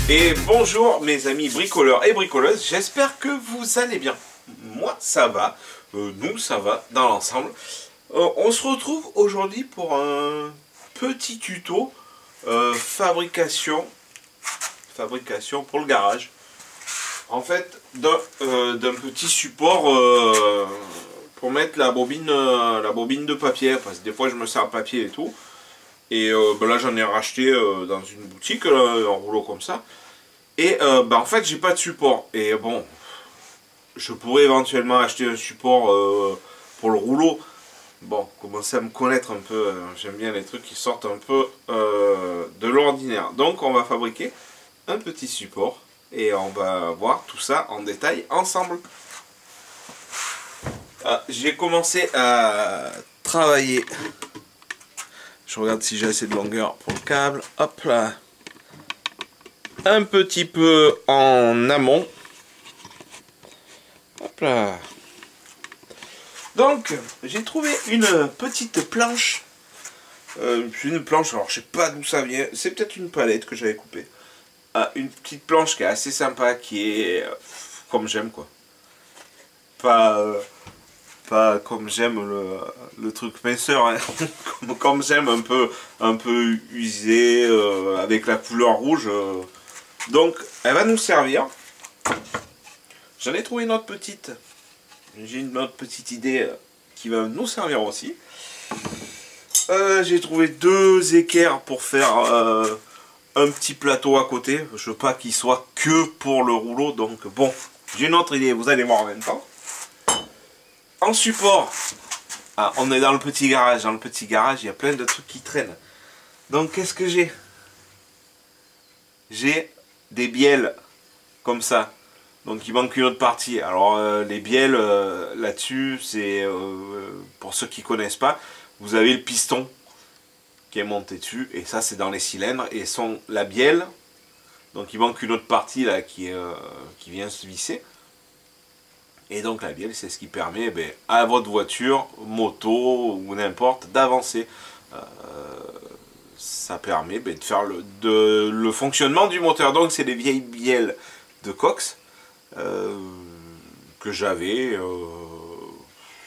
Et bonjour mes amis bricoleurs et bricoleuses, j'espère que vous allez bien. Moi ça va, nous ça va dans l'ensemble. On se retrouve aujourd'hui pour un petit tuto fabrication pour le garage. En fait d'un petit support pour mettre la bobine de papier, parce que des fois je me sers à papier et tout. Et là j'en ai racheté dans une boutique, un rouleau comme ça. Et en fait j'ai pas de support. Et bon, je pourrais éventuellement acheter un support pour le rouleau. Bon, commencer à me connaître un peu, j'aime bien les trucs qui sortent un peu de l'ordinaire. Donc on va fabriquer un petit support et on va voir tout ça en détail ensemble. J'ai commencé à travailler. Je regarde si j'ai assez de longueur pour le câble. Hop là. Un petit peu en amont. Hop là. Donc, j'ai trouvé une petite planche. Une planche, alors je sais pas d'où ça vient. C'est peut-être une palette que j'avais coupée. Une petite planche qui est assez sympa, qui est comme j'aime quoi. Pas comme j'aime le truc minceur, hein. Comme j'aime un peu usé, avec la couleur rouge. Donc elle va nous servir. J'en ai trouvé une autre petite. J'ai une autre petite idée qui va nous servir aussi. J'ai trouvé deux équerres pour faire un petit plateau à côté. Je veux pas qu'il soit que pour le rouleau. Donc bon, j'ai une autre idée, vous allez voir en même temps. En support, on est dans le petit garage. Dans le petit garage, il y a plein de trucs qui traînent. Donc, qu'est-ce que j'ai? J'ai des bielles comme ça. Donc, il manque une autre partie. Alors, les bielles, là-dessus, c'est pour ceux qui ne connaissent pas, vous avez le piston qui est monté dessus. Et ça, c'est dans les cylindres. Et la bielle, donc il manque une autre partie là qui vient se visser. Et donc la bielle, c'est ce qui permet à votre voiture, moto ou n'importe d'avancer. Ça permet de faire le fonctionnement du moteur. Donc c'est des vieilles bielles de Cox que j'avais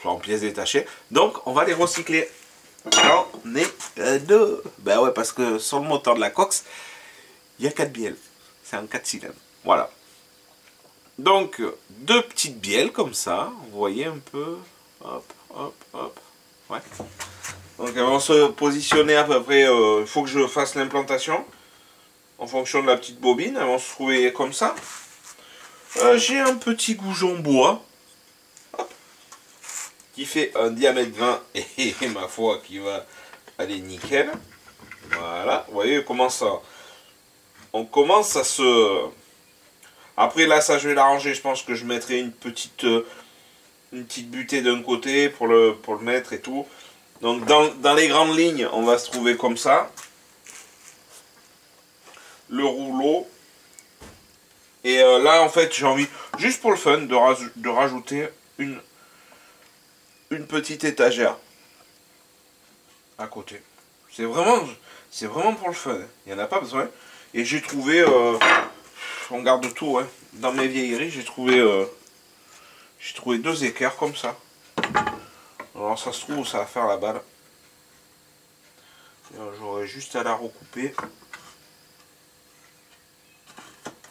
en pièces détachées. Donc on va les recycler. J'en ai deux. Ben ouais, parce que sur le moteur de la Cox, il y a 4 bielles. C'est un 4 cylindres. Voilà. Donc, deux petites bielles comme ça, vous voyez un peu, hop, hop, hop, ouais. Donc elles vont se positionner à peu près, il faut que je fasse l'implantation, en fonction de la petite bobine, elles vont se trouver comme ça. J'ai un petit goujon bois, hop, qui fait un diamètre 20, et ma foi, qui va aller nickel. Voilà, vous voyez comment ça, on commence à se... Après là, ça je vais l'arranger, je pense que je mettrai une petite butée d'un côté pour le mettre et tout. Donc dans les grandes lignes, on va se trouver comme ça. Le rouleau. Et là en fait j'ai envie, juste pour le fun, de rajouter une petite étagère à côté. C'est vraiment pour le fun, il n'y en a pas besoin. Et j'ai trouvé... on garde tout, hein. Dans mes vieilleries, j'ai trouvé deux équerres comme ça. Alors ça se trouve, ça va faire la balle. J'aurais juste à la recouper.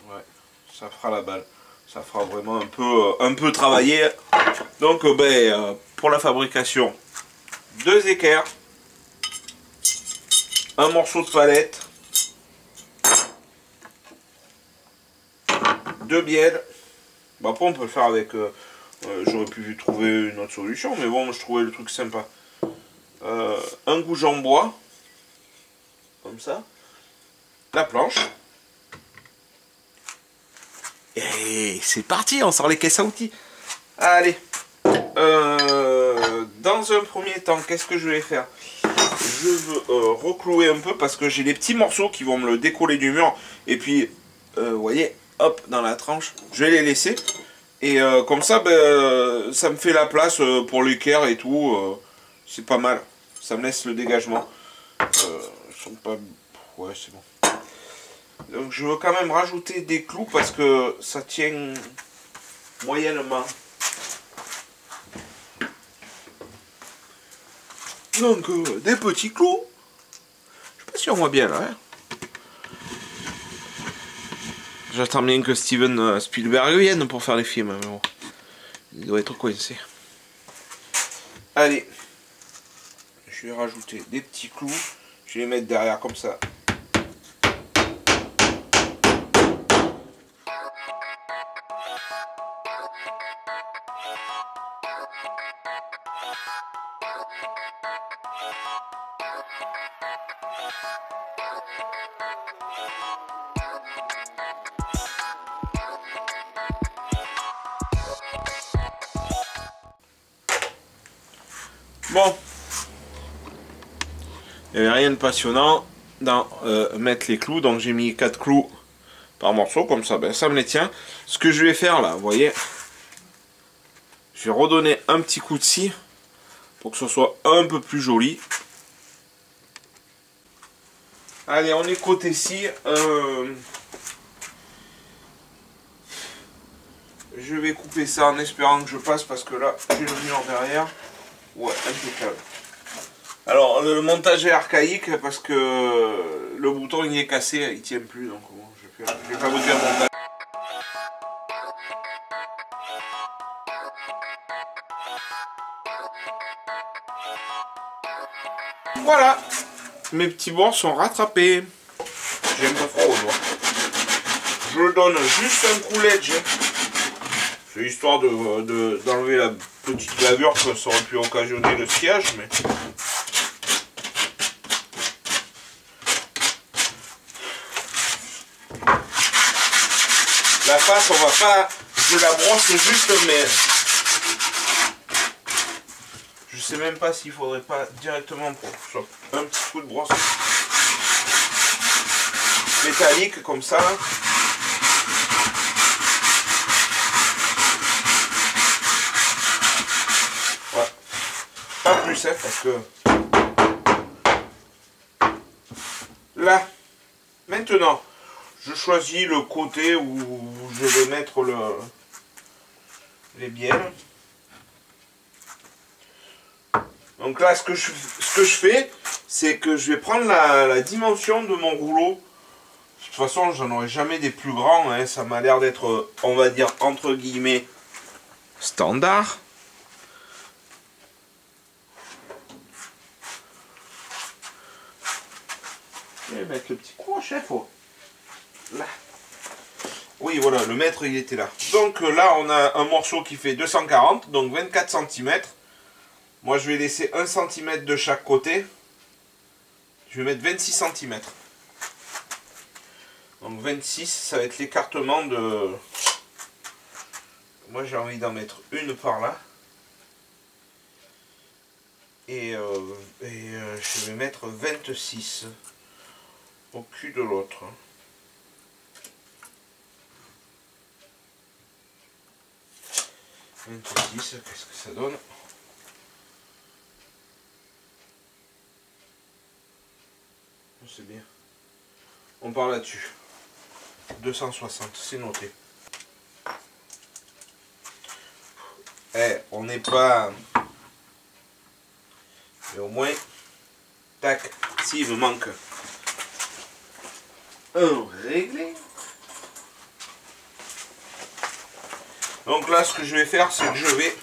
Ouais, ça fera la balle. Ça fera vraiment un peu travailler. Donc pour la fabrication, deux équerres, un morceau de palette, deux bielles. Après on peut le faire avec... j'aurais pu trouver une autre solution, mais bon, je trouvais le truc sympa. Un goujon en bois. Comme ça. La planche. Et c'est parti, on sort les caisses à outils. Allez. Dans un premier temps, qu'est-ce que je vais faire? Je veux reclouer un peu parce que j'ai des petits morceaux qui vont me le décoller du mur. Et puis, vous voyez... Hop, dans la tranche, je vais les laisser. Et comme ça, ça me fait la place pour l'équerre et tout. C'est pas mal. Ça me laisse le dégagement. Ils sont pas... Ouais, c'est bon. Donc je veux quand même rajouter des clous parce que ça tient moyennement. Donc des petits clous. Je sais pas si on voit bien là. Hein. J'attends bien que Steven Spielberg vienne pour faire les films. Mais bon, il doit être coincé. Allez. Je vais rajouter des petits clous. Je vais les mettre derrière comme ça. Bon, il n'y avait rien de passionnant dans mettre les clous, donc j'ai mis 4 clous par morceau, comme ça, ben, ça me les tient. Ce que je vais faire là, vous voyez, je vais redonner un petit coup de scie pour que ce soit un peu plus joli. Allez, on est côté scie. Je vais couper ça en espérant que je passe parce que là, j'ai le mur derrière. Ouais, impeccable. Alors, le montage est archaïque parce que le bouton il est cassé, il tient plus. Donc, bon, je vais pas vous dire le montage. Voilà, mes petits bords sont rattrapés. J'ai un peu froid au doigt. Je donne juste un coup ledge. C'est histoire d'enlever la petite gravure que ça aurait pu occasionner le sciage, mais... La face, on va pas... Je la brosse juste, mais... Je sais même pas s'il faudrait pas directement pour un petit coup de brosse métallique comme ça. Ouais. Pas plus, hein, parce que... Là, maintenant, je choisis le côté où je vais mettre les bielles. Donc là, ce que je fais, c'est que je vais prendre la dimension de mon rouleau. De toute façon, j'en aurai jamais des plus grands. Hein. Ça m'a l'air d'être, on va dire, entre guillemets, standard. Je vais mettre le petit crochet, là. Oui, voilà, le mètre, il était là. Donc là, on a un morceau qui fait 240, donc 24 cm. Moi, je vais laisser 1 cm de chaque côté. Je vais mettre 26 cm. Donc 26, ça va être l'écartement de... Moi, j'ai envie d'en mettre une par là. Et je vais mettre 26 au cul de l'autre. Qu'est-ce que ça donne? C'est bien. On part là-dessus. 260, c'est noté. Eh, on n'est pas... Mais au moins... Tac. S'il me manque un réglé. Donc là, ce que je vais faire, c'est que je vais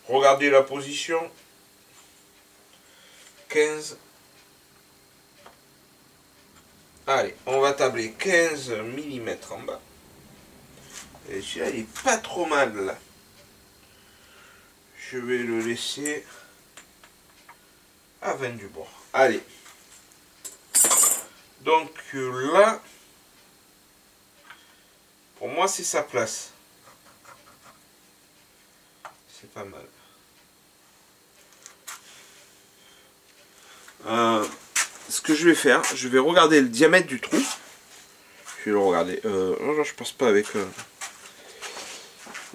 regarder la position 15. Allez, on va tabler 15 mm en bas. Et celui-là, il est pas trop mal là. Je vais le laisser à 20 du bord. Allez. Donc là, pour moi, c'est sa place. C'est pas mal. Ce que je vais faire, je vais regarder le diamètre du trou. Je vais le regarder. Non, je passe pas avec...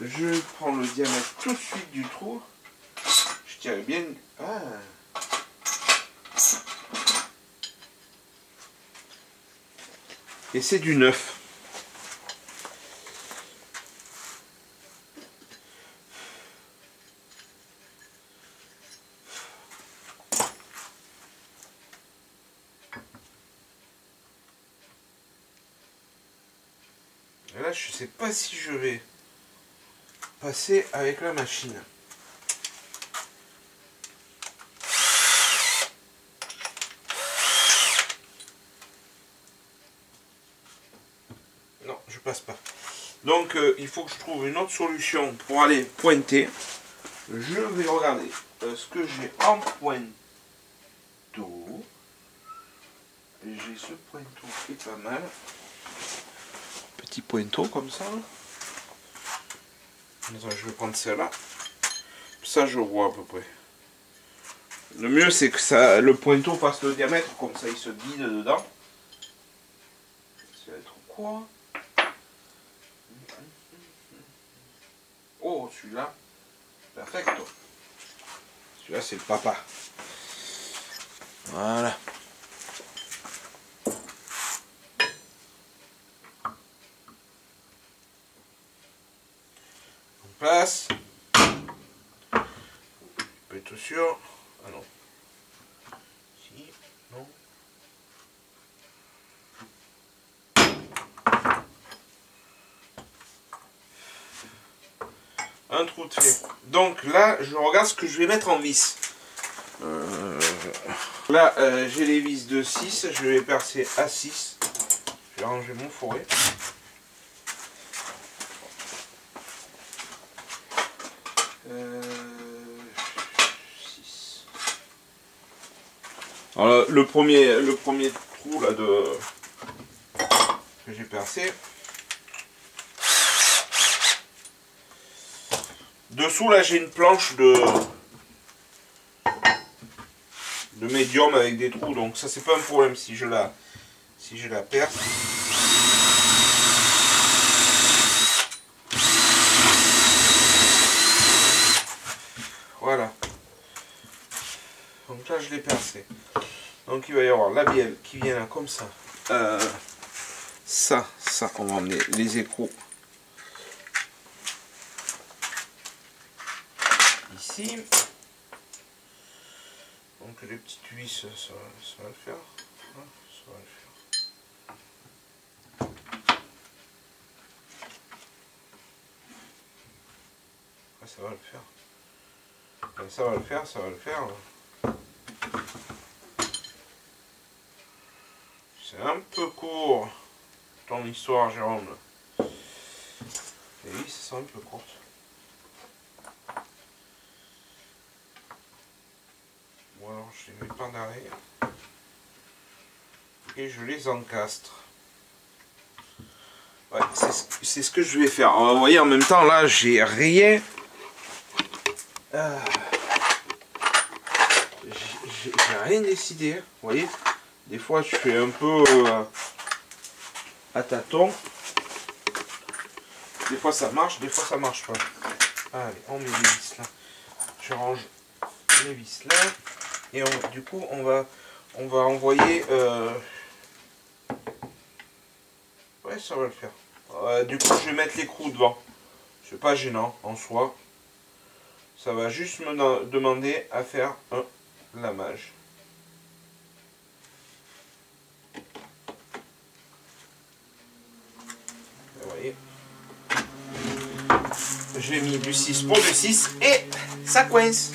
Je prends le diamètre tout de suite du trou. Je tiens bien... Ah. Et c'est du neuf. Et là, je sais pas si je vais passer avec la machine. Non, je passe pas. Donc, il faut que je trouve une autre solution pour aller pointer. Je vais regarder ce que j'ai en pointeau. J'ai ce pointeau qui est pas mal. Petit pointeau comme ça. Attends, je vais prendre celle-là. Ça, je vois à peu près. Le mieux, c'est que ça, le pointeau fasse le diamètre, comme ça, il se guide dedans. Ça va être quoi? Oh, celui-là. Perfecto. Celui-là, c'est le papa. Voilà. On place. On peut être sûr. Ah non. Si, non. Un trou de fait. Donc là, je regarde ce que je vais mettre en vis. Là, j'ai les vis de 6. Je vais percer à 6. Je vais ranger mon fourré. Alors, le premier trou là que j'ai percé. Dessous là j'ai une planche de médium avec des trous, donc ça c'est pas un problème si je la perce. Voilà. Donc là je l'ai percé. Donc il va y avoir la bielle qui vient là comme ça. Ça on va emmener les écrous ici. Donc les petites vis, ça va le faire. Ça va le faire. Ouais, ça va le faire. Ouais, ça va le faire, ça va le faire. C'est un peu court ton histoire, Jérôme. Les vis, ça sont un peu courtes. Bon alors je les mets pas derrière. Et je les encastre. Ouais, c'est ce que je vais faire. Vous voyez, en même temps, là, j'ai rien. J'ai rien décidé. Vous voyez, des fois, je fais un peu à tâtons. Des fois, ça marche, des fois, ça marche pas. Allez, on met les vis là. Je range les vis là. Et du coup, on va envoyer... Ouais, ça va le faire. Du coup, je vais mettre l'écrou devant. C'est pas gênant en soi. Ça va juste me demander à faire un lamage. Vous voyez. J'ai mis du 6 pour du 6 et ça coince.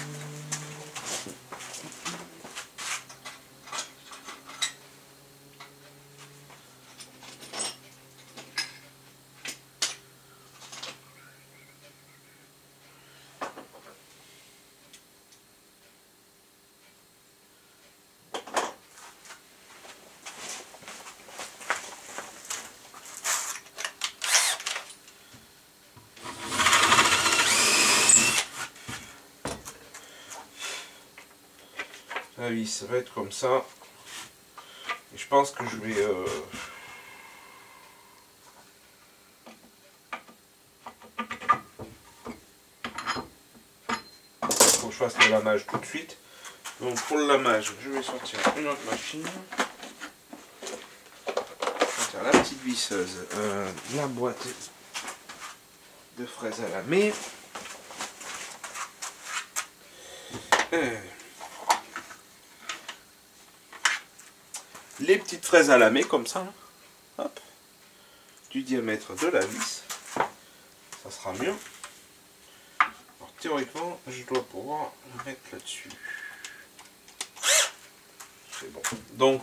La vis, ça va être comme ça. Et je pense que je vais... faut que je fasse le lamage tout de suite. Donc pour le lamage, je vais sortir une autre machine. la petite visseuse, la boîte de fraises à lamer. Les petites fraises à lamer comme ça. Hop. Du diamètre de la vis. Ça sera mieux. Alors, théoriquement, je dois pouvoir le mettre là-dessus. C'est bon. Donc,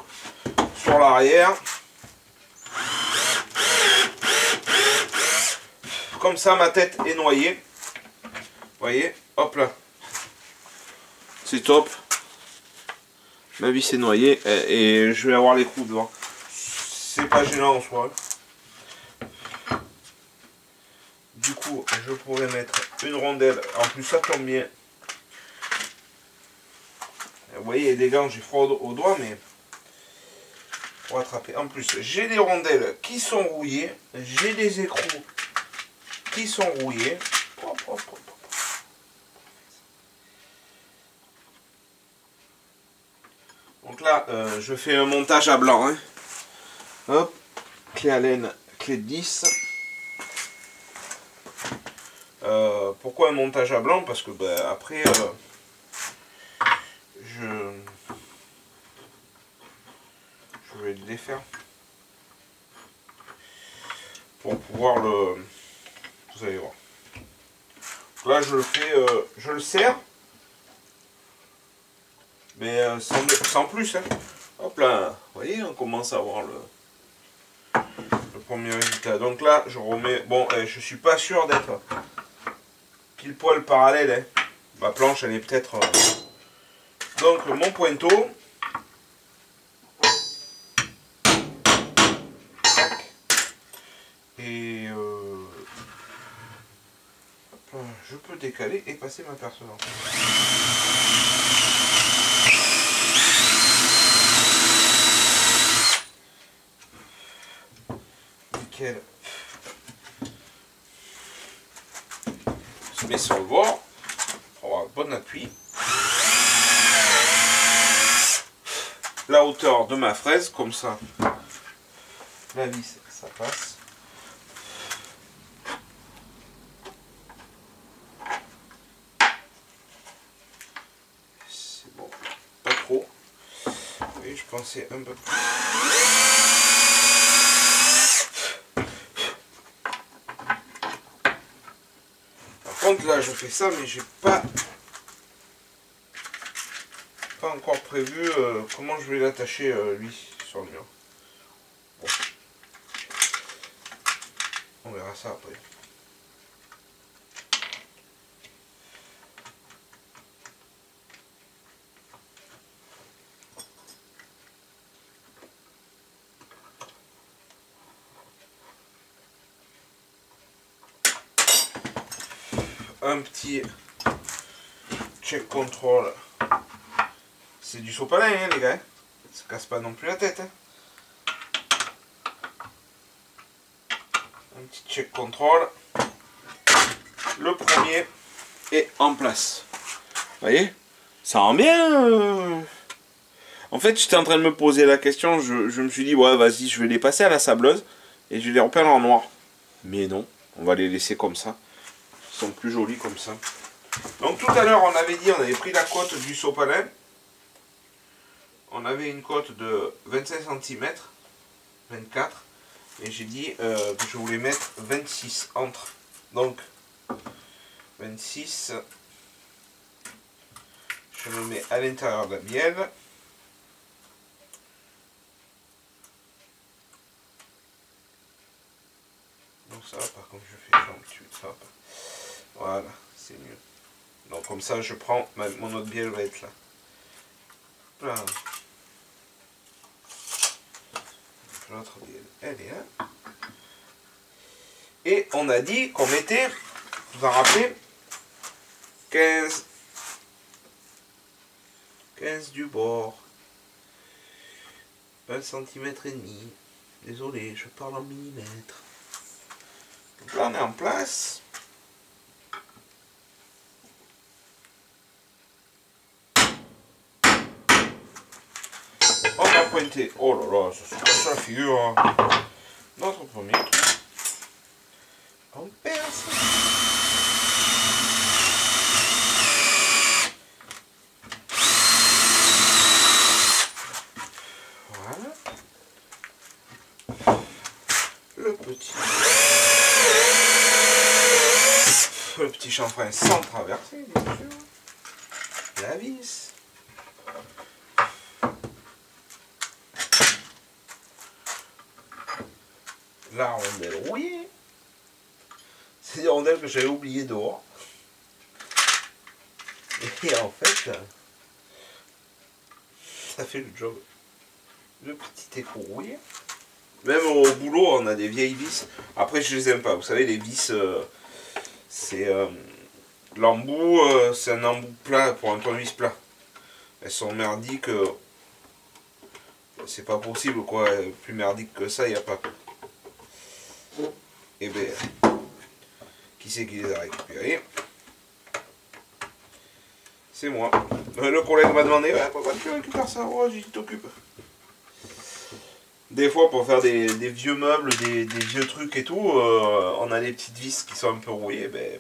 sur l'arrière, comme ça, ma tête est noyée. Vous voyez, hop là. C'est top. Ma vis est noyée et je vais avoir l'écrou devant. C'est pas gênant en soi. Du coup, je pourrais mettre une rondelle. En plus, ça tombe bien. Vous voyez, les gants, j'ai froid au doigt, mais pour attraper. En plus, j'ai des rondelles qui sont rouillées. J'ai des écrous qui sont rouillés. Hop, hop, hop. Donc là, je fais un montage à blanc. Hein. Hop, clé Allen, clé de 10. Pourquoi un montage à blanc? Parce que bah, après, je vais le défaire pour pouvoir le... Vous allez voir. Donc là, je le fais, je le serre, mais sans plus. Hein. Hop là, vous voyez, on commence à voir le premier résultat. Donc là, je remets... Bon, je suis pas sûr d'être pile poil parallèle. Hein. Ma planche, elle est peut-être... Donc, mon pointeau. Et... je peux décaler et passer ma perceuse. Nickel. On se met sur le bord pour avoir un bon appui. La hauteur de ma fraise, comme ça. La vis, ça passe. C'est bon, pas trop. Oui, je pensais un peu plus. Par contre, là, je fais ça, mais j'ai pas encore prévu comment je vais l'attacher lui sur le mur. Bon. On verra ça après. Un petit check control. C'est du sopalin, hein, les gars. Ça casse pas non plus la tête. Hein. Un petit check control. Le premier est en place. Vous voyez? Ça rend bien. En fait, j'étais en train de me poser la question. Je me suis dit, ouais, vas-y, je vais les passer à la sableuse. Et je vais les repeindre en noir. Mais non, on va les laisser comme ça. Ils sont plus jolis comme ça. Donc tout à l'heure, on avait dit, on avait pris la cote du sopalin. On avait une cote de 25 cm, 24. Et j'ai dit que je voulais mettre 26 entre. Donc, 26. Je me mets à l'intérieur de la bielle. Donc ça, par contre, je fais un petit peu. Voilà, c'est mieux. Donc comme ça, je prends, mon autre bielle va être là. Voilà. L'autre bielle, elle est là. Et on a dit qu'on mettait, vous en rappelez, 15 du bord. 1 cm et demi. Désolé, je parle en millimètres. Donc là, on est en place. On va pointer. Oh là là, ça se casse la figure. notre premier trou. On perce. Voilà. Le petit chanfrein sans traverser, bien sûr. La vis. La rondelle rouillée. C'est des rondelles que j'avais oubliées dehors. Et en fait, ça fait le job. Le petit écrou rouillé. Même au boulot, on a des vieilles vis. Après, je les aime pas. Vous savez, les vis, c'est l'embout, c'est un embout plat pour un tournevis plat. Elles sont merdiques. C'est pas possible, quoi. Plus merdique que ça, il n'y a pas. Et bien, qui c'est qui les a récupérées? C'est moi. Le collègue m'a demandé, ouais, pourquoi tu récupères ça? Oh, j'y t'occupe. Des fois, pour faire des vieux meubles, des vieux trucs et tout, on a des petites vis qui sont un peu rouillées, ben,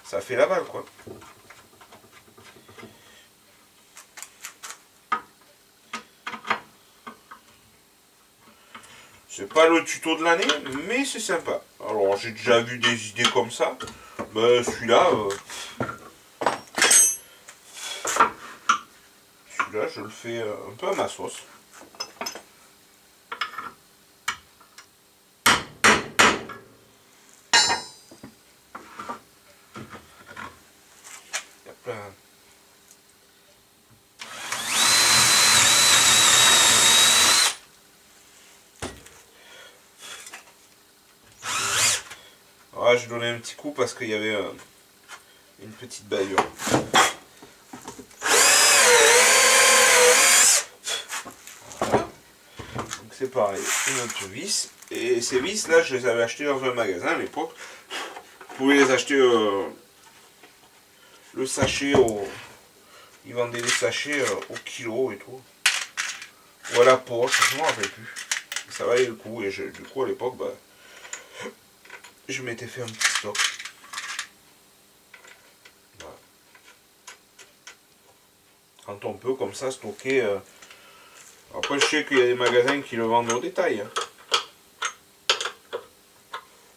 ça fait la balle, quoi. C'est pas le tuto de l'année, mais c'est sympa. Alors, j'ai déjà vu des idées comme ça, mais celui-là, je le fais un peu à ma sauce. Il y a plein. Ah, j'ai donné un petit coup parce qu'il y avait une petite bavure. Voilà. Donc c'est pareil, une autre vis. Et ces vis là, je les avais achetées dans un magasin à l'époque. Vous pouvez les acheter le sachet au... Ils vendaient les sachets au kilo et tout. Ou à la poche, je ne m'en rappelle plus. Ça valait le coup et du coup à l'époque, bah, je m'étais fait un petit stock. Voilà. Quand on peut comme ça stocker. Après je sais qu'il y a des magasins qui le vendent au détail. Hein.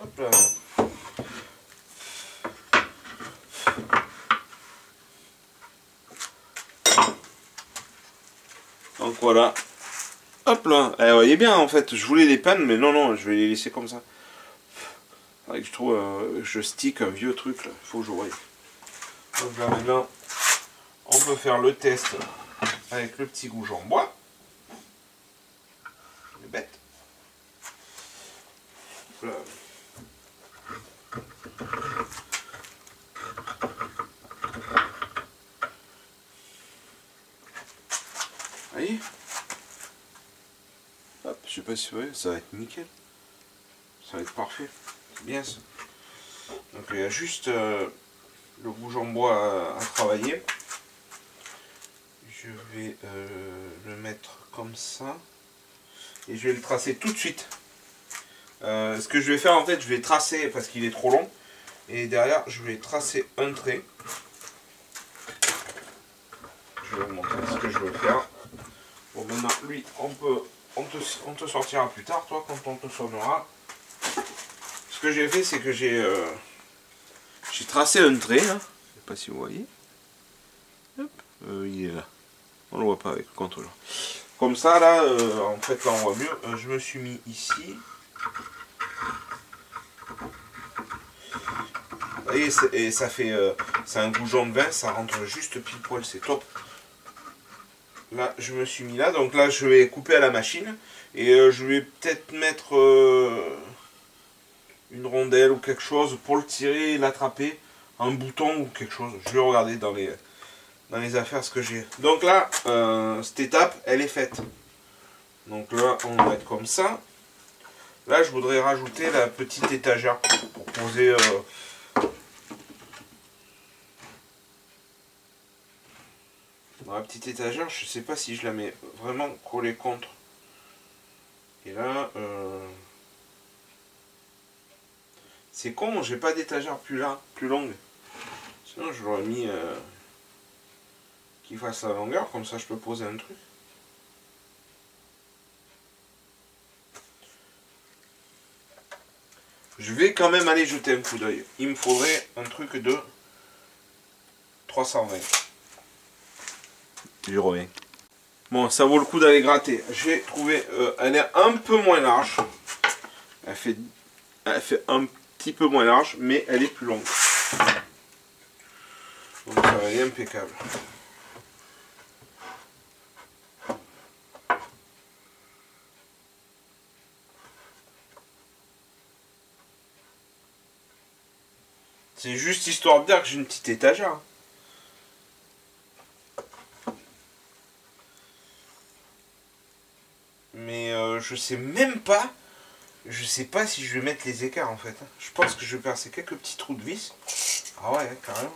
Hop là. Donc voilà. Hop là. Eh, vous voyez bien en fait, je voulais les pannes, mais non, je vais les laisser comme ça. Faudrait que je trouve, je stick un vieux truc là, il faut que je voie. Donc là maintenant, on peut faire le test avec le petit goujon en bois. C'est bête. Là. Voyez. Hop, je sais pas si vous voyez, ça va être nickel. Ça va être parfait. C'est bien ça. Donc il y a juste le goujon en bois à travailler. Je vais le mettre comme ça. Et je vais le tracer tout de suite. Ce que je vais faire en fait, je vais tracer parce qu'il est trop long. Et derrière, je vais tracer un trait. Je vais vous montrer ce que je veux faire. Bon, maintenant, lui, on te sortira plus tard, toi, quand on te sonnera. Ce que j'ai fait, c'est que j'ai tracé un trait, là. Je sais pas si vous voyez. Hop, il est là. On le voit pas avec le contrôleur. Comme ça, là, en fait, là, on voit mieux. Je me suis mis ici. Vous voyez, et ça fait... c'est un goujon de vin, ça rentre juste pile poil, c'est top. Là, je me suis mis là, donc là, je vais couper à la machine. Et je vais peut-être mettre une rondelle ou quelque chose pour le tirer et l'attraper. Un bouton ou quelque chose. Je vais regarder dans les affaires ce que j'ai. Donc là, cette étape, elle est faite. Donc là, on va être comme ça. Là, je voudrais rajouter la petite étagère pour poser... dans la petite étagère, je sais pas si je la mets vraiment collée contre. Et là, C'est con, j'ai pas d'étagère plus longue. Sinon je l'aurais mis qu'il fasse la longueur, comme ça je peux poser un truc. Je vais quand même aller jeter un coup d'œil. Il me faudrait un truc de 320. Je reviens. Bon, ça vaut le coup d'aller gratter. J'ai trouvé, elle est un peu moins large. Elle fait un petit peu moins large, mais elle est plus longue. Donc ça va aller impeccable. C'est juste histoire de dire que j'ai une petite étagère. Mais je sais même pas. Je sais pas si je vais mettre les écarts en fait. Je pense que je vais percer quelques petits trous de vis. Ah ouais, carrément.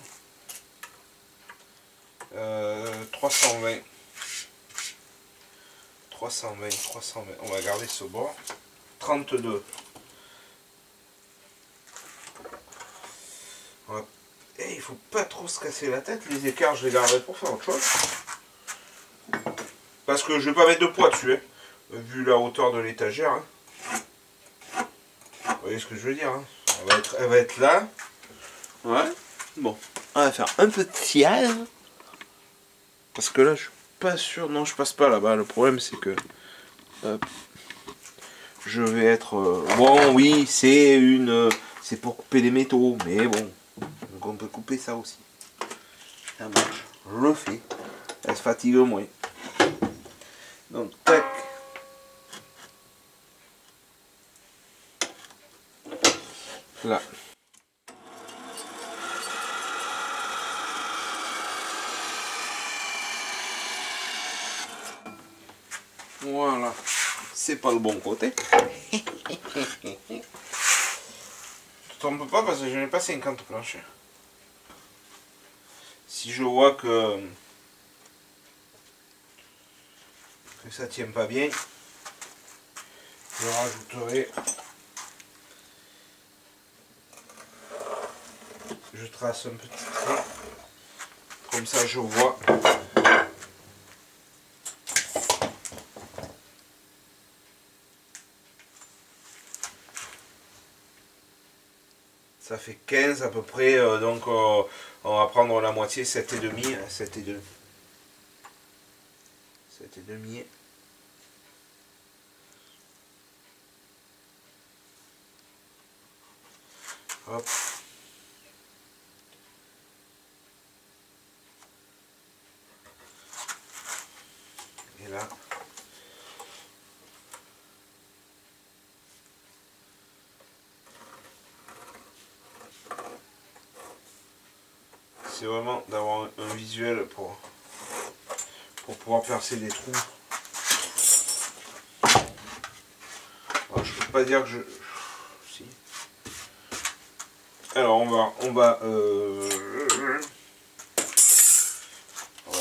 320. 320. On va garder ce bord. 32. Et il faut pas trop se casser la tête. Les écarts, je les garderai pour faire autre chose. Parce que je vais pas mettre de poids dessus. Hein, vu la hauteur de l'étagère. Hein. Vous voyez ce que je veux dire. Hein. Elle va être là. Ouais. Bon. On va faire un peu de sillage. Parce que là, je suis pas sûr. Non, je passe pas là-bas. Le problème, c'est que... Hop. Je vais être... Bon, oui, c'est une... c'est pour couper les métaux. Mais bon. Donc on peut couper ça aussi. Ça marche. Je le fais. Elle se fatigue moins. Donc, tac. Là. Voilà. C'est pas le bon côté. Je tombe pas parce que je n'ai pas 50 planchers. Si je vois que ça tient pas bien, je rajouterai. Je trace un petit trait. Comme ça je vois. Ça fait 15 à peu près, donc on va prendre la moitié, 7,5. 7,5. 7,5. Hop. Et là. C'est vraiment d'avoir un visuel pour pouvoir percer des trous. Alors, je peux pas dire que je... Si. Alors on va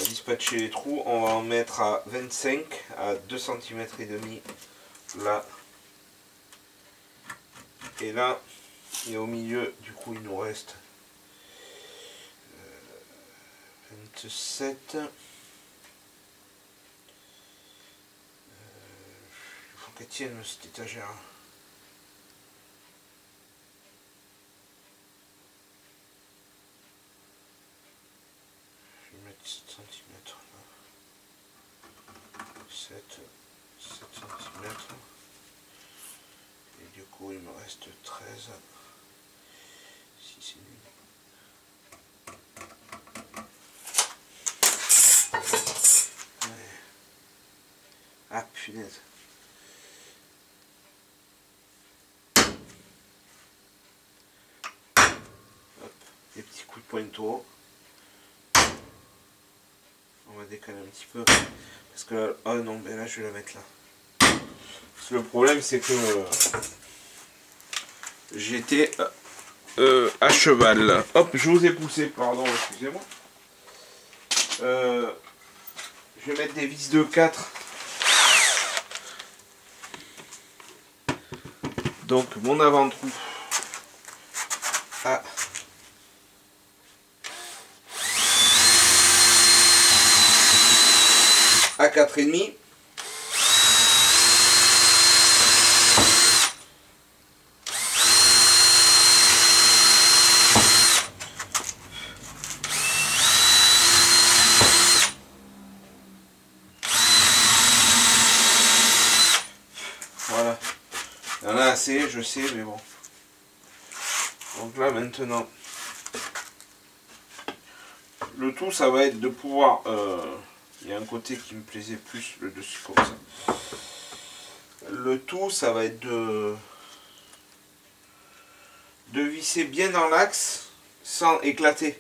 dispatcher les trous. On va en mettre à 25, à 2 cm et demi là. Et là, et au milieu, du coup il nous reste 27. Il faut qu'elle tienne cette étagère. Je vais mettre 7 cm là. 7 cm. Et du coup il me reste 13. Si c'est lui. Ah punaise. Hop, des petits coups de pointeau. On va décaler un petit peu. Parce que là, oh non, ben là je vais la mettre là. Parce que le problème c'est que j'étais à cheval. Hop, je vous ai poussé, pardon, excusez-moi. Je vais mettre des vis de 4. Donc mon avant-trou, à 4,5. Voilà. Il y en a assez, je sais, mais bon. Donc là maintenant, le tout ça va être de pouvoir, il y a un côté qui me plaisait plus, le dessus comme ça. Le tout ça va être de visser bien dans l'axe sans éclater.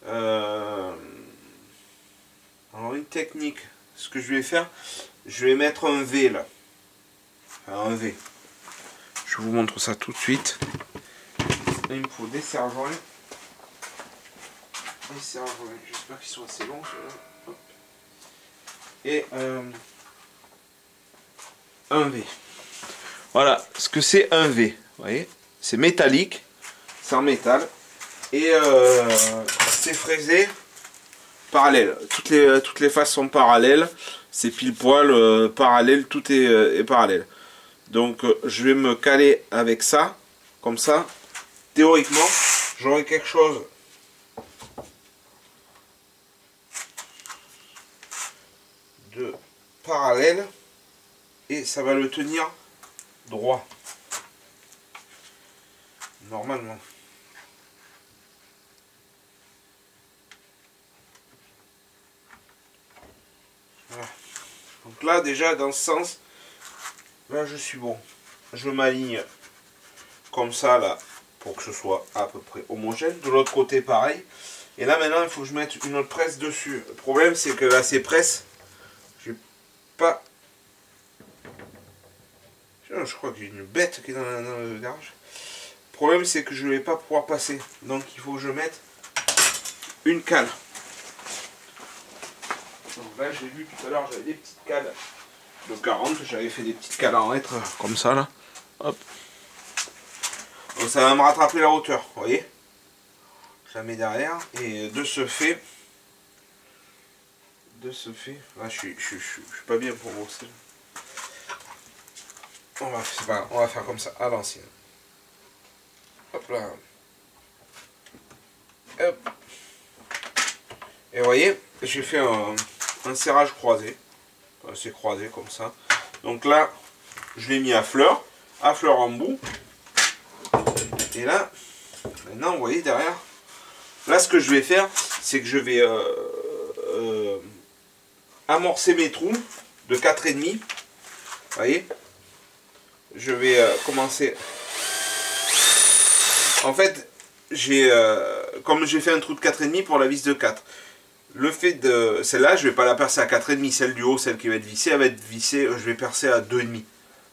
Alors une technique, ce que je vais faire, je vais mettre un V là. Enfin, un V. Je vous montre ça tout de suite. Il me faut des serre-joints. Des serre-joints, j'espère qu'ils sont assez longs ceux-là. Et un V. Voilà ce que c'est un V. Vous voyez, c'est métallique, c'est en métal. Et c'est fraisé parallèle. Toutes les faces sont parallèles. C'est pile poil parallèle, tout est parallèle. Donc je vais me caler avec ça, comme ça. Théoriquement, j'aurai quelque chose de parallèle et ça va le tenir droit. Normalement. Voilà. Donc là déjà dans ce sens, là je suis bon. Je m'aligne comme ça là pour que ce soit à peu près homogène. De l'autre côté pareil. Et là maintenant il faut que je mette une autre presse dessus. Le problème c'est que là ces presses, j'ai pas... Je crois qu'il y a une bête qui est dans le garage. Le problème c'est que je ne vais pas pouvoir passer. Donc il faut que je mette une cale. Donc là j'ai vu tout à l'heure j'avais des petites cales de 40. J'avais fait des petites cales en être comme ça là. Hop. Donc ça va me rattraper la hauteur. Vous voyez. Je la mets derrière. Et de ce fait. Là je suis pas bien pour bosser. On va faire comme ça à l'ancienne. Hop là. Hop. Et vous voyez, j'ai fait un serrage croisé. C'est croisé comme ça. Donc là, je l'ai mis à fleur en bout. Et là, maintenant vous voyez derrière. Là ce que je vais faire, c'est que je vais amorcer mes trous de 4,5. Vous voyez. Je vais commencer. En fait, comme j'ai fait un trou de 4,5 pour la vis de 4. Le fait de celle-là, je vais pas la percer à 4,5. Celle du haut, celle qui va être vissée, elle va être vissée. Je vais percer à 2,5.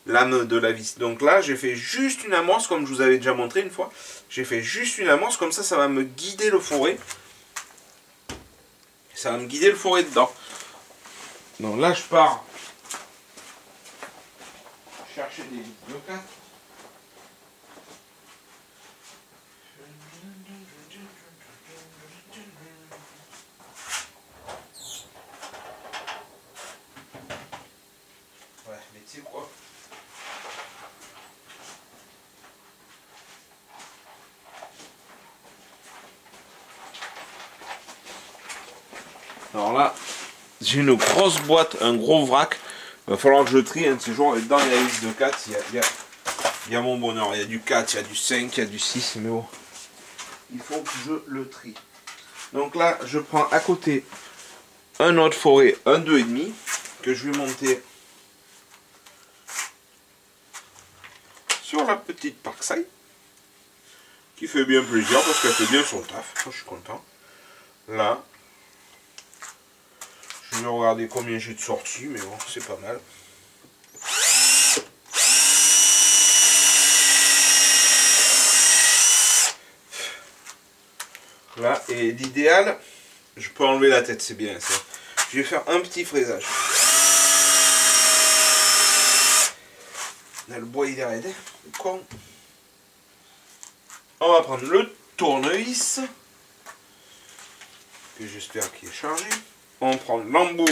Lame de la vis. Donc là, j'ai fait juste une amorce, comme je vous avais déjà montré une fois. J'ai fait juste une amorce, comme ça va me guider le fourré. Ça va me guider le fourré dedans. Donc là, je pars chercher des vis de 4. Ouais, mais tu sais quoi? Alors là, j'ai une grosse boîte, un gros vrac. Il va falloir que je trie un de ces jours. Et dedans, il y a la liste de 4. Il y a mon bonheur. Il y a du 4, il y a du 5, il y a du 6. Mais bon, il faut que je le trie. Donc là, je prends à côté un autre forêt, un 2,5, que je vais monter sur la petite Parkside, qui fait bien plaisir parce qu'elle fait bien son taf. Moi, je suis content. Là, je vais regarder combien j'ai de sorties, mais bon, c'est pas mal. Là, et l'idéal, je peux enlever la tête, c'est bien ça. Je vais faire un petit fraisage. Là, le bois il est raide, con. On va prendre le tournevis, que j'espère qu'il est chargé. On va prendre l'embout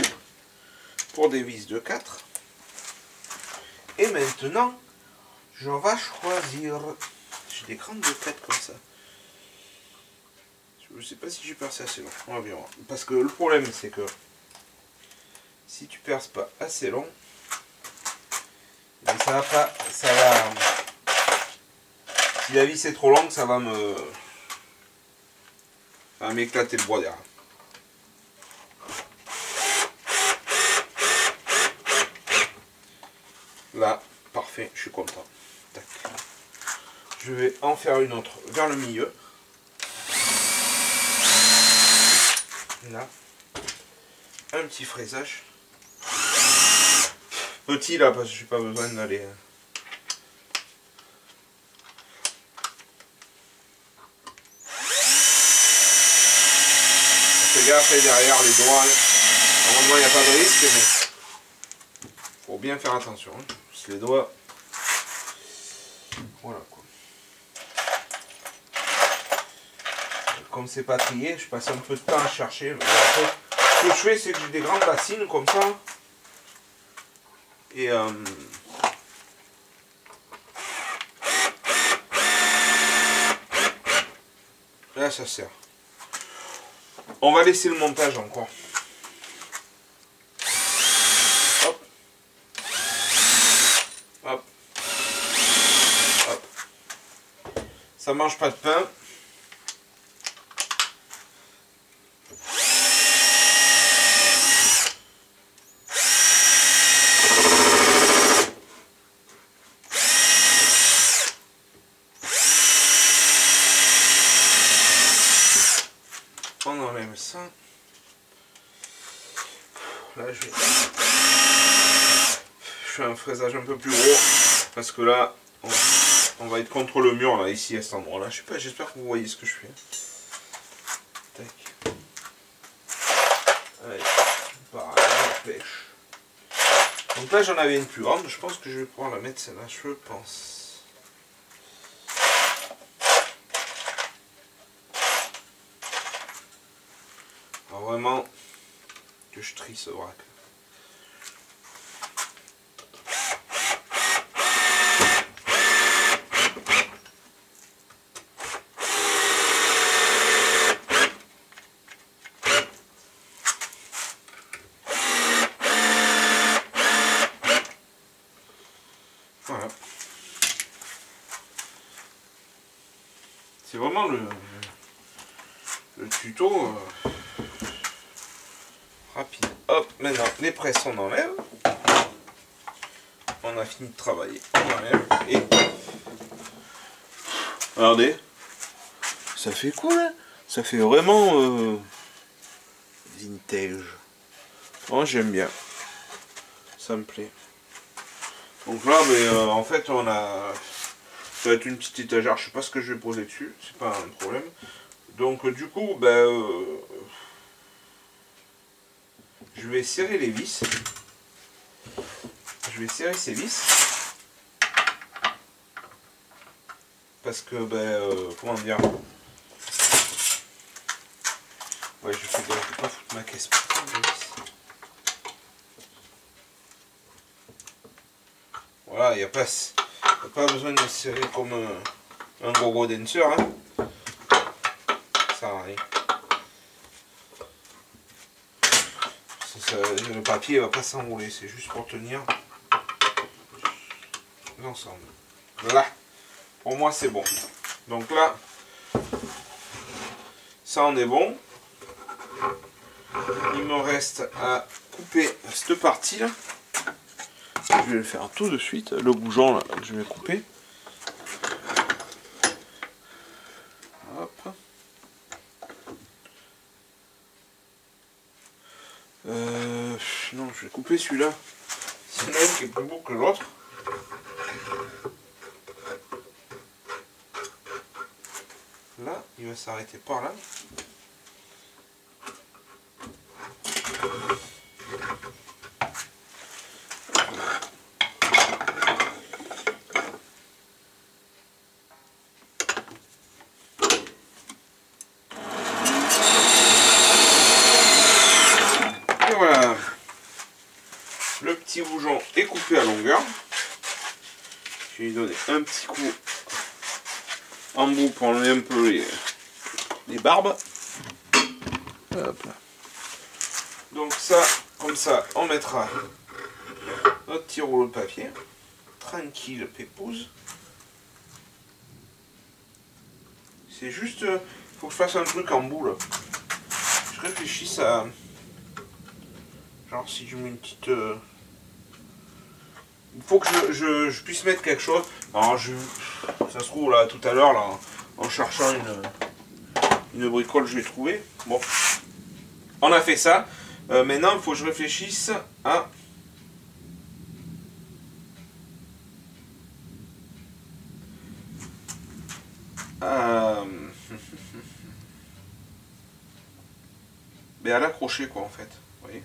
pour des vis de 4. Et maintenant, je vais choisir... J'ai des grandes de 4 comme ça. Je ne sais pas si j'ai percé assez long. On va bien voir. Parce que le problème, c'est que si tu perces pas assez long, ça va pas... Ça va... Si la vis est trop longue, ça va me... Ça va m'éclater le bois derrière. Là, parfait, je suis content. Tac. Je vais en faire une autre vers le milieu. Là. Un petit fraisage. Petit là, parce que je n'ai pas besoin d'aller... Fais gaffe derrière les doigts. Normalement, il n'y a pas de risque, mais faut bien faire attention. Hein. Parce que les doigts... Voilà quoi. Comme c'est pas trié, je passe un peu de temps à chercher. Après, ce que je fais, c'est que j'ai des grandes bassines comme ça. Et là, ça sert. On va laisser le montage encore. Hop. Hop. Hop. Ça mange pas de pain. On enlève ça. Là, je fais un fraisage un peu plus gros parce que là, on va être contre le mur là, ici à cet endroit-là. Je sais pas, j'espère que vous voyez ce que je fais. Tac. Allez, pareil, la pêche. Donc là, j'en avais une plus grande. Je pense que je vais pouvoir la mettre celle-là. Je pense. Vraiment que je trie ce vrac. Voilà. C'est vraiment le tuto rapide. Hop, maintenant les presses on enlève. On a fini de travailler. On enlève et regardez. Ça fait quoi là? Ça fait vraiment vintage. Oh, j'aime bien. Ça me plaît. Donc là, mais, en fait, on a... Ça va être une petite étagère. Je sais pas ce que je vais poser dessus. C'est pas un problème. Donc du coup, ben, je vais serrer les vis. Je vais serrer ces vis. Parce que, ben, comment dire... Ouais, je vais pas foutre ma caisse. Voilà, il n'y a pas besoin de serrer comme un gros dancer. Hein. Ça sert à rien. Le papier va pas s'enrouler, c'est juste pour tenir l'ensemble. Voilà. Pour moi, c'est bon. Donc là, ça en est bon. Il me reste à couper cette partie là. Je vais le faire tout de suite. Le bougeon là, je vais couper. Hop. Non, je vais couper celui-là. C'est un qui est plus beau que l'autre. Là, il va s'arrêter par là. petit bougeon est coupé à longueur. Je vais lui donner un petit coup en bout pour enlever un peu les barbes. Hop là. Donc ça, comme ça, on mettra notre petit rouleau de papier. Tranquille, pépouze. C'est juste, faut que je fasse un truc en bout là. Je réfléchis à... Genre si je mets une petite... Il faut que je puisse mettre quelque chose. Alors ça se trouve là tout à l'heure là, en cherchant une bricole, je vais trouver. Bon, on a fait ça. Maintenant, il faut que je réfléchisse à... Mais à l'accrocher quoi en fait. Vous voyez.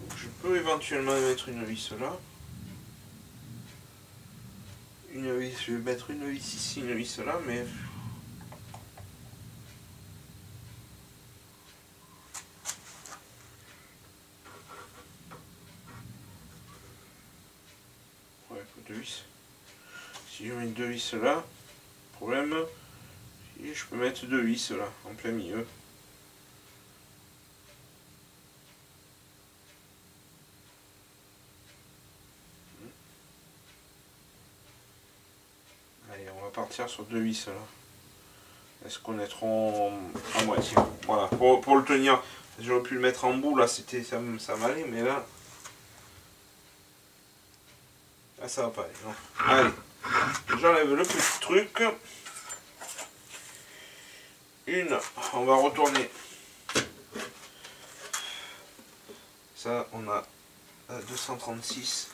Donc, je peux éventuellement mettre une vis là. Une vis, je vais mettre une vis ici, une vis là, mais... Ouais, il faut deux vis. Si je mets deux vis là, problème, et je peux mettre deux vis là, en plein milieu. Allez, on va partir sur deux vis là. Est-ce qu'on mettront à moitié? Voilà, pour le tenir, j'aurais pu le mettre en bout, là ça m'allait, mais là... Là ça va pas aller, non. Allez, j'enlève le petit truc. On va retourner. Ça, on a 236.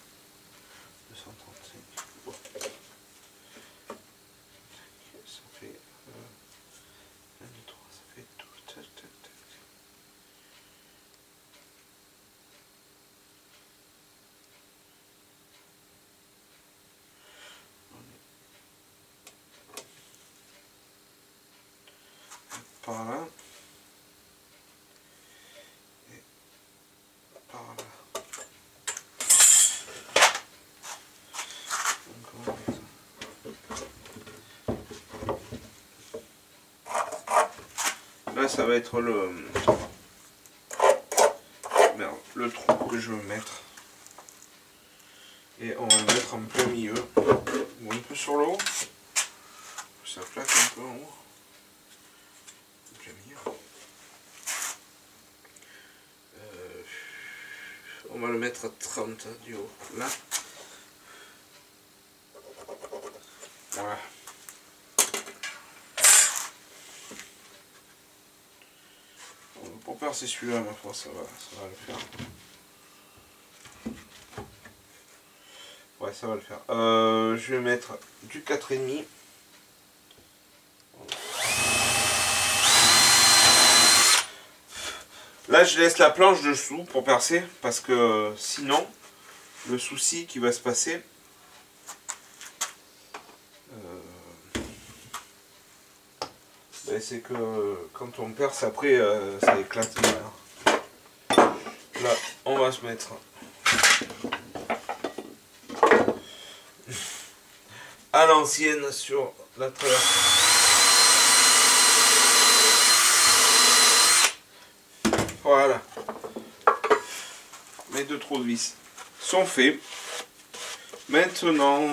235. Bon. Ça fait 1, 2, 3, ça fait tout. Tac, tac, tac. Par là. Et par là. Là, ça va être le trou que je veux mettre. Et on va le mettre en plein milieu. Ou un peu sur le haut. Ça plaque un peu en haut. Plein milieu. On va le mettre à 30 du haut. Là. Voilà. Pour percer celui-là, ma foi, ça va le faire. Ouais, ça va le faire. Je vais mettre du 4,5. Là, je laisse la planche dessous pour percer, parce que sinon, le souci qui va se passer, c'est que quand on perce après, ça éclate. Là, on va se mettre à l'ancienne sur la traverse. Voilà. Mes deux trous de vis sont faits. Maintenant,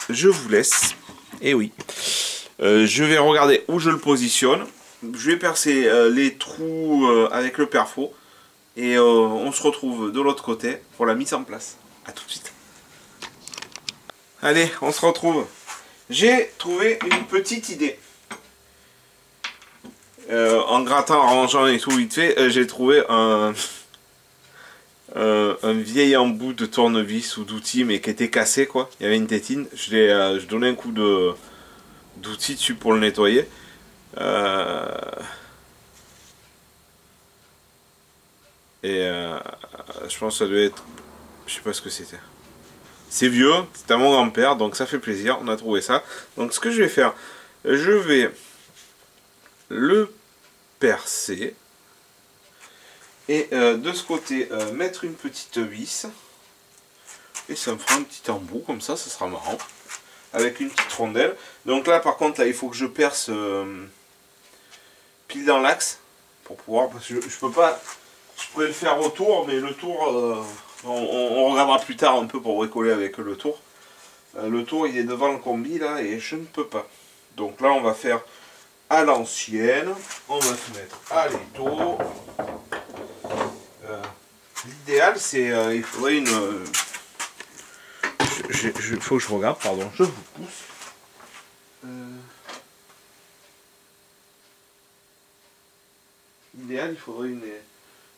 je vous laisse. Et oui. Je vais regarder où je le positionne. Je vais percer les trous avec le perfo. Et on se retrouve de l'autre côté pour la mise en place. A tout de suite. Allez, on se retrouve. J'ai trouvé une petite idée. En grattant, en rangeant et tout vite fait, j'ai trouvé un vieil embout de tournevis ou d'outil, mais qui était cassé quoi. Il y avait une tétine. Je donnais un coup d'outil dessus pour le nettoyer. Je pense que ça devait être... Je sais pas ce que c'était. C'est vieux, c'est à mon grand-père, donc ça fait plaisir, on a trouvé ça. Donc ce que je vais faire, je vais le percer Et de ce côté, mettre une petite vis. Et ça me fera un petit embout comme ça sera marrant. Avec une petite rondelle. Donc là par contre, là, il faut que je perce pile dans l'axe. Pour pouvoir, parce que je peux pas, je pourrais le faire au tour, mais le tour, on regardera plus tard un peu pour bricoler avec le tour. Le tour il est devant le combi là et je ne peux pas. Donc là on va faire à l'ancienne. On va se mettre à l'étau. L'idéal c'est, il faudrait une... Il faut que je regarde, pardon, je vous pousse. L'idéal, il faudrait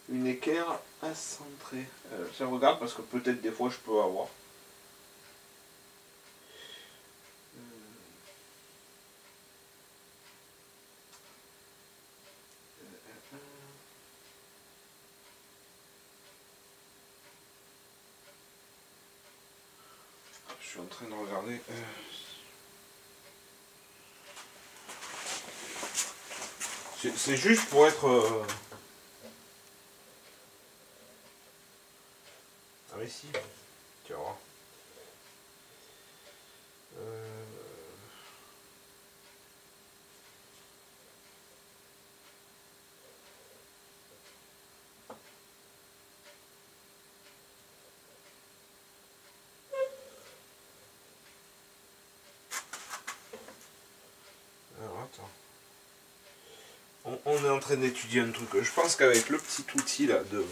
une équerre à centrer. Je regarde parce que peut-être des fois je peux avoir. Je suis en train de regarder. C'est juste pour être... Ah mais si, tu vas voir. Alors attends. On est en train d'étudier un truc. Je pense qu'avec le petit outil là de...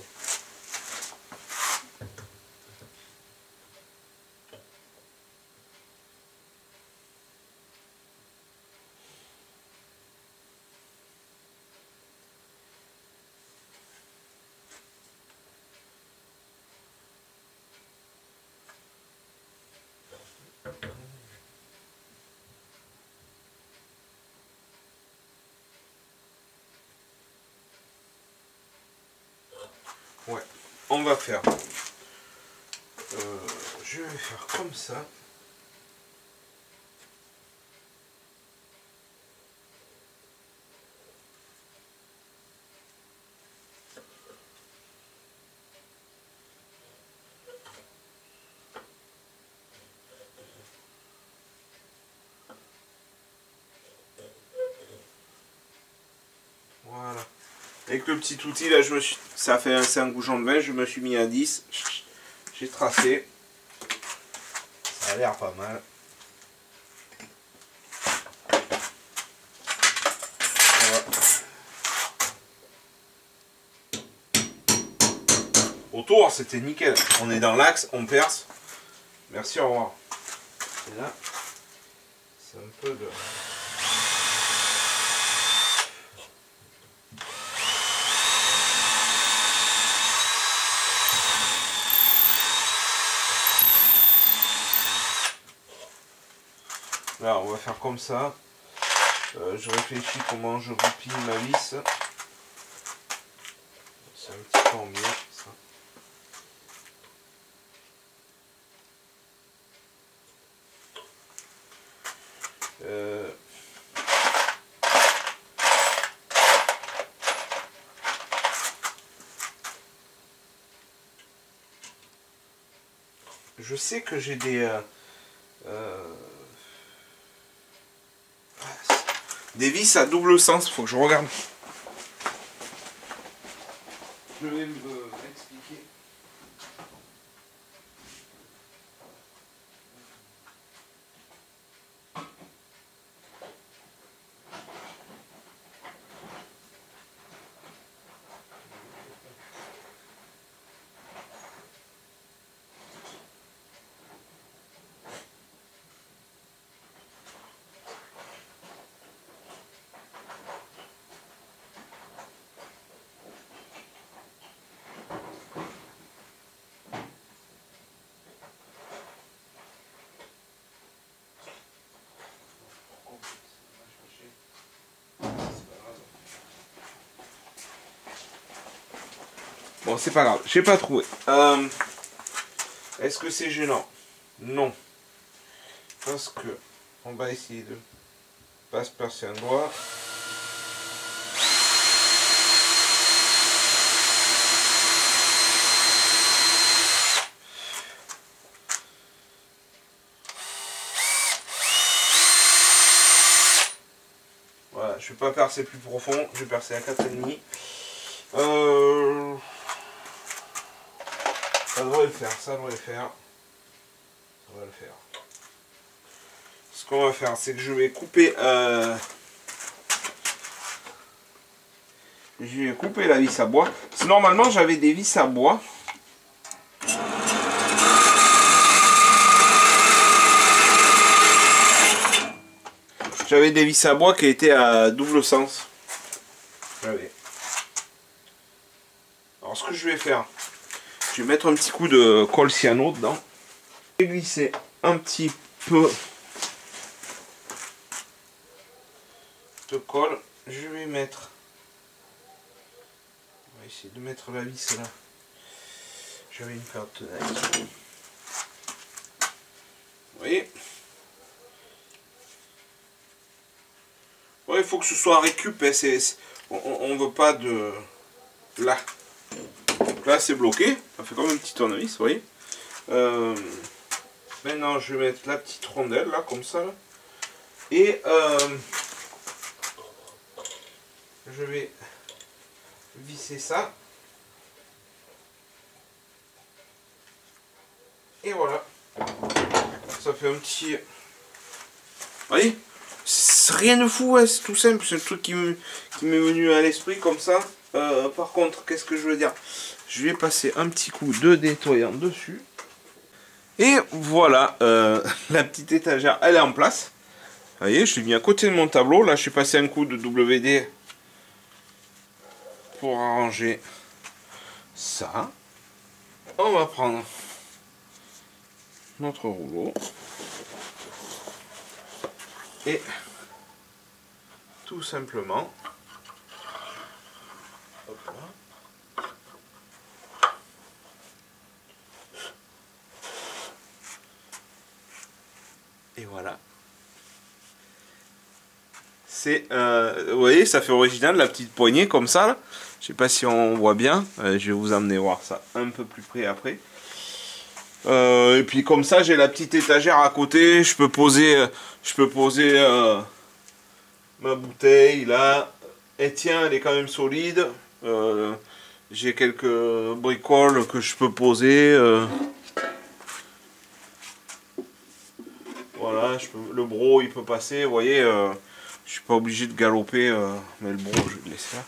Ouais, on va faire. Je vais faire comme ça. Voilà. Avec le petit outil là, ça fait un 5 bouchons de 20, je me suis mis à 10. J'ai tracé. Ça a l'air pas mal. Voilà. Autour, c'était nickel. On est dans l'axe, on perce. Merci, au revoir. Et là, c'est un peu de... Là, on va faire comme ça. Je réfléchis comment je goupille ma vis. C'est un petit peu en mieux, ça. Je sais que j'ai des vis à double sens, faut que je regarde. Je vais m'expliquer. Bon, c'est pas grave, j'ai pas trouvé. Est-ce que c'est gênant? Non. Parce que on va essayer de pas se passer un doigt. pas percer plus profond, je vais percer à 4,5. Ça devrait le faire, ça devrait le faire. Ça va le faire. Ce qu'on va faire, c'est que je vais couper la vis à bois. Normalement, j'avais des vis à bois. J'avais des vis à bois qui étaient à double sens. Alors ce que je vais faire, je vais mettre un petit coup de colle cyano dedans. Je vais glisser un petit peu de colle. Je vais mettre... On va essayer de mettre la vis là. J'avais une carte là. Vous voyez? Ouais, il faut que ce soit récup. Hein, on veut pas de... Là. Donc là, c'est bloqué. Ça fait comme un petit tournevis, vous voyez. Maintenant, je vais mettre la petite rondelle, là, comme ça. Là. Et je vais visser ça. Et voilà. Ça fait un petit... Vous voyez? C'est rien de fou, ouais, c'est tout simple. C'est le truc qui m'est venu à l'esprit comme ça. Par contre, qu'est-ce que je veux dire? Je vais passer un petit coup de nettoyant dessus. Et voilà, la petite étagère, elle est en place. Vous voyez, je l'ai mis à côté de mon tableau. Là, je suis passé un coup de WD pour arranger ça. On va prendre notre rouleau. Et tout simplement... Hop là. Et voilà. C'est, vous voyez, ça fait original, la petite poignée comme ça. Là. Je sais pas si on voit bien. Je vais vous amener voir ça un peu plus près après. Et puis comme ça, j'ai la petite étagère à côté. Je peux poser ma bouteille là. Et tiens, elle est quand même solide. J'ai quelques bricoles que je peux poser. Voilà, le bro il peut passer, vous voyez, je suis pas obligé de galoper, mais le bro je vais le laisser là.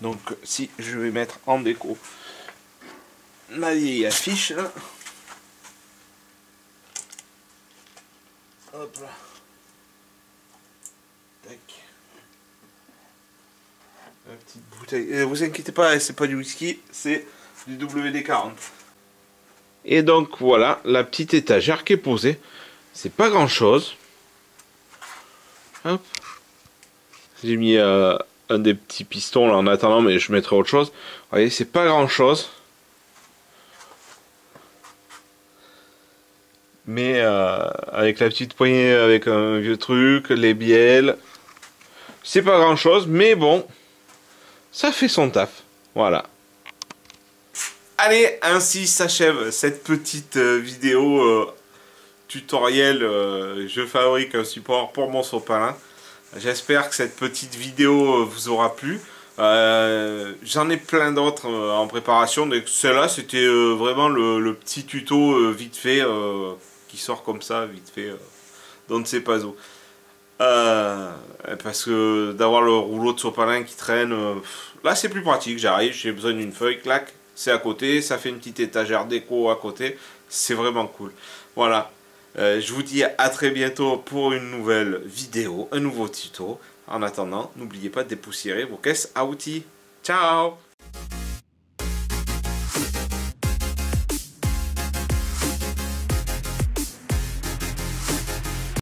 Donc si je vais mettre en déco ma vieille affiche là. Hop là. Tac. La petite bouteille. Vous inquiétez pas, c'est pas du whisky, c'est du WD-40. Et donc voilà, la petite étagère qui est posée. C'est pas grand chose. Hop. J'ai mis un des petits pistons là en attendant, mais je mettrai autre chose. Vous voyez, c'est pas grand chose. Mais avec la petite poignée, avec un vieux truc, les bielles. C'est pas grand chose, mais bon, ça fait son taf. Voilà. Allez, ainsi s'achève cette petite vidéo tutoriel. Je fabrique un support pour mon sopalin. J'espère que cette petite vidéo vous aura plu. J'en ai plein d'autres en préparation. Donc celle-là, c'était vraiment le petit tuto vite fait qui sort comme ça, vite fait, dans ne sait pas où. Parce que d'avoir le rouleau de sopalin qui traîne, là c'est plus pratique. J'arrive, j'ai besoin d'une feuille, clac. C'est à côté, ça fait une petite étagère déco à côté, c'est vraiment cool. Voilà, je vous dis à très bientôt pour une nouvelle vidéo, un nouveau tuto. En attendant, n'oubliez pas de dépoussiérer vos caisses à outils. Ciao!